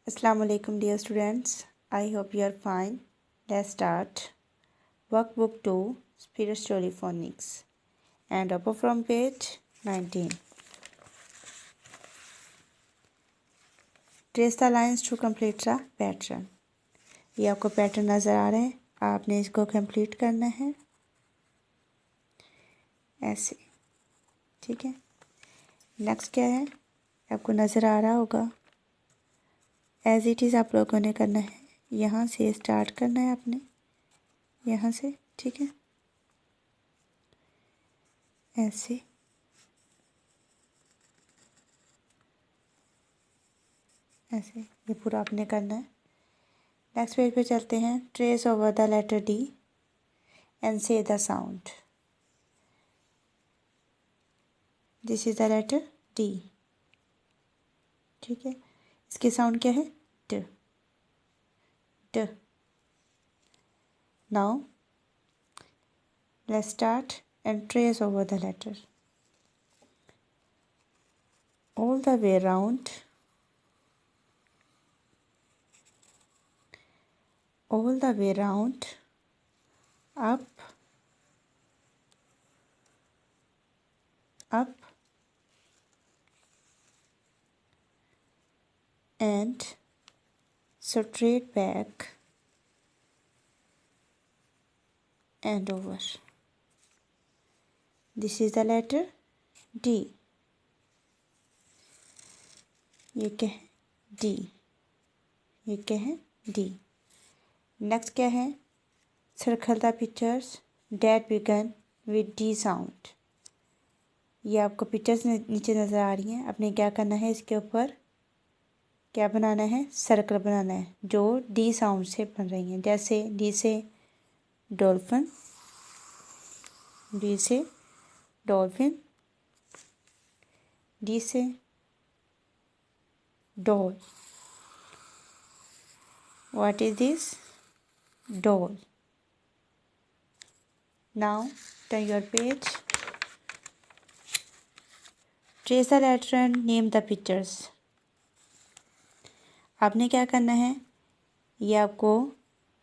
Assalamu alaikum dear students. I hope you are fine. Let's start. Workbook 2 Spirit Story Phonics and open from page 19. Trace the lines to complete the pattern. ये आपको pattern नज़र आ रहे हैं, आपने इसको complete करना है ऐसे, ठीक है। नेक्स्ट क्या है, आपको नज़र आ रहा होगा, एज इट इज़ आप लोगों ने करना है। यहाँ से स्टार्ट करना है आपने, यहाँ से, ठीक है, ऐसे ऐसे ये पूरा आपने करना है। नेक्स्ट पेज पे चलते हैं। Trace over the letter D and say the sound. This is the letter D, ठीक है। इसकी साउंड क्या है, ड ड। Now let's start and trace over the letter all the way round, all the way round, up, up, and straight back and over. This is the letter D. ये क्या है, D. ये क्या है, D. नेक्स्ट क्या है, circle the pictures that begin with D sound. ये आपको पिक्चर्स नीचे नज़र आ रही हैं, आपने क्या करना है, इसके ऊपर क्या बनाना है, सर्कल बनाना है जो डी साउंड से बन रही हैं। जैसे डी से डॉल्फिन, डी से डॉल्फिन, डी से doll. What is this, doll. Now turn your page. Trace the letter and name the pictures. आपने क्या करना है, ये आपको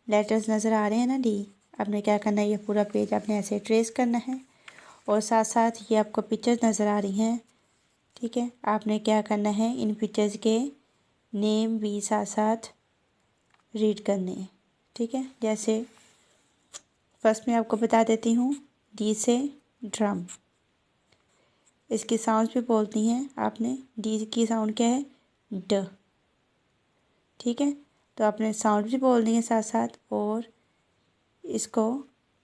लेटर्स नज़र आ रहे हैं ना, डी। आपने क्या करना है, ये पूरा पेज आपने ऐसे ट्रेस करना है और साथ साथ ये आपको पिक्चर्स नज़र आ रही हैं, ठीक है। आपने क्या करना है, इन पिक्चर्स के नेम भी साथ साथ रीड करने हैं, ठीक है। जैसे फर्स्ट में आपको बता देती हूँ, डी से ड्रम। इसकी साउंड्स भी बोलती हैं आपने। डी की साउंड क्या है, ड, ठीक है। तो आपने साउंड भी बोलनी है साथ साथ और इसको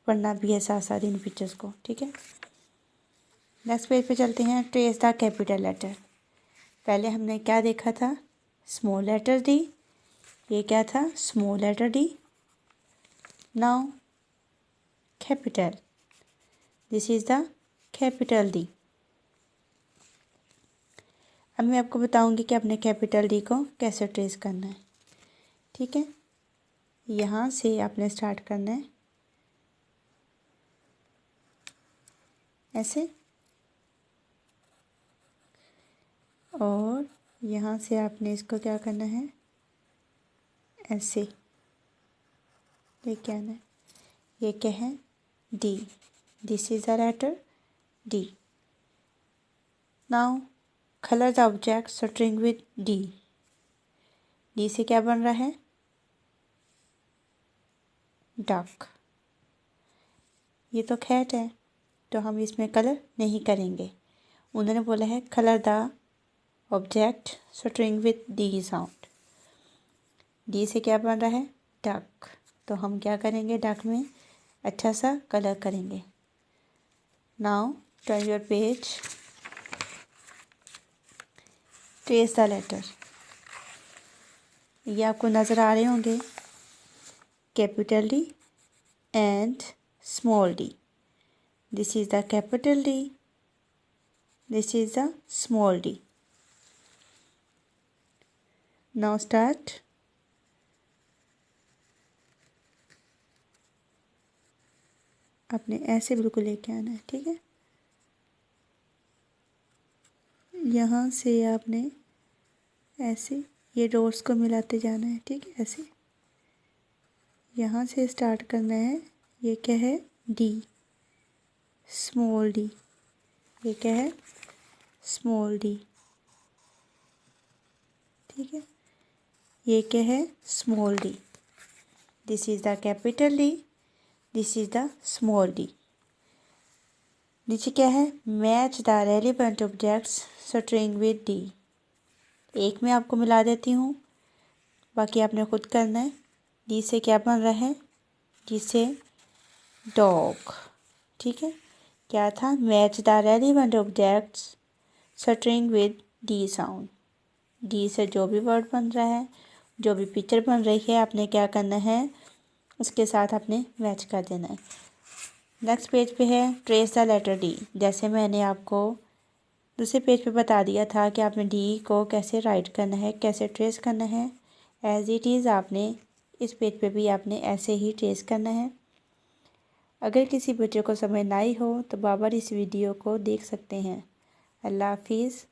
पढ़ना भी है साथ साथ इन पिक्चर्स को, ठीक है। नेक्स्ट पेज पे चलते हैं। Trace the capital letter. पहले हमने क्या देखा था, स्मॉल लेटर डी। ये क्या था, small letter D. Now capital, this is the capital D. अब मैं आपको बताऊंगी कि अपने कैपिटल डी को कैसे ट्रेस करना है, ठीक है। यहाँ से आपने स्टार्ट करना है ऐसे, और यहाँ से आपने इसको क्या करना है, ऐसे लेके आना है। ये क्या है, D. This is the letter D. Now colour the object starting with D. D से क्या बन रहा है, डक। ये तो कैट है, तो हम इसमें कलर नहीं करेंगे। उन्होंने बोला है colour the object starting with D sound. D से क्या बन रहा है, डक। तो हम क्या करेंगे, डक में अच्छा सा कलर करेंगे। Now turn your page. Trace the letter. ये आपको नज़र आ रहे होंगे, capital D and small D. This is the capital D, this is the small D. Now start. आपने ऐसे बिल्कुल लेके आना है, ठीक है। यहाँ से आपने ऐसे ये डॉट्स को मिलाते जाना है, ठीक है। ऐसे यहाँ से स्टार्ट करना है। ये क्या है? D, small D. ये क्या है? स्मॉल डी, ठीक है। ये क्या है? Small D. This is the capital D, this is the small D. नीचे क्या है? Match the relevant objects string with D. एक में आपको मिला देती हूँ, बाकी आपने खुद करना है। डी से क्या बन रहा है? डी से डॉग, ठीक है। क्या था? Match the relevant objects string with D sound. D से जो भी वर्ड बन रहा है, जो भी पिक्चर बन रही है, आपने क्या करना है? उसके साथ आपने मैच कर देना है। नेक्स्ट पेज पे है ट्रेस द लेटर डी। जैसे मैंने आपको दूसरे पेज पे बता दिया था कि आपने डी को कैसे राइट करना है, कैसे ट्रेस करना है, एज इट इज़ आपने इस पेज पे भी आपने ऐसे ही ट्रेस करना है। अगर किसी बच्चे को समझ ना आई हो तो बाबर इस वीडियो को देख सकते हैं। अल्लाह हाफिज़।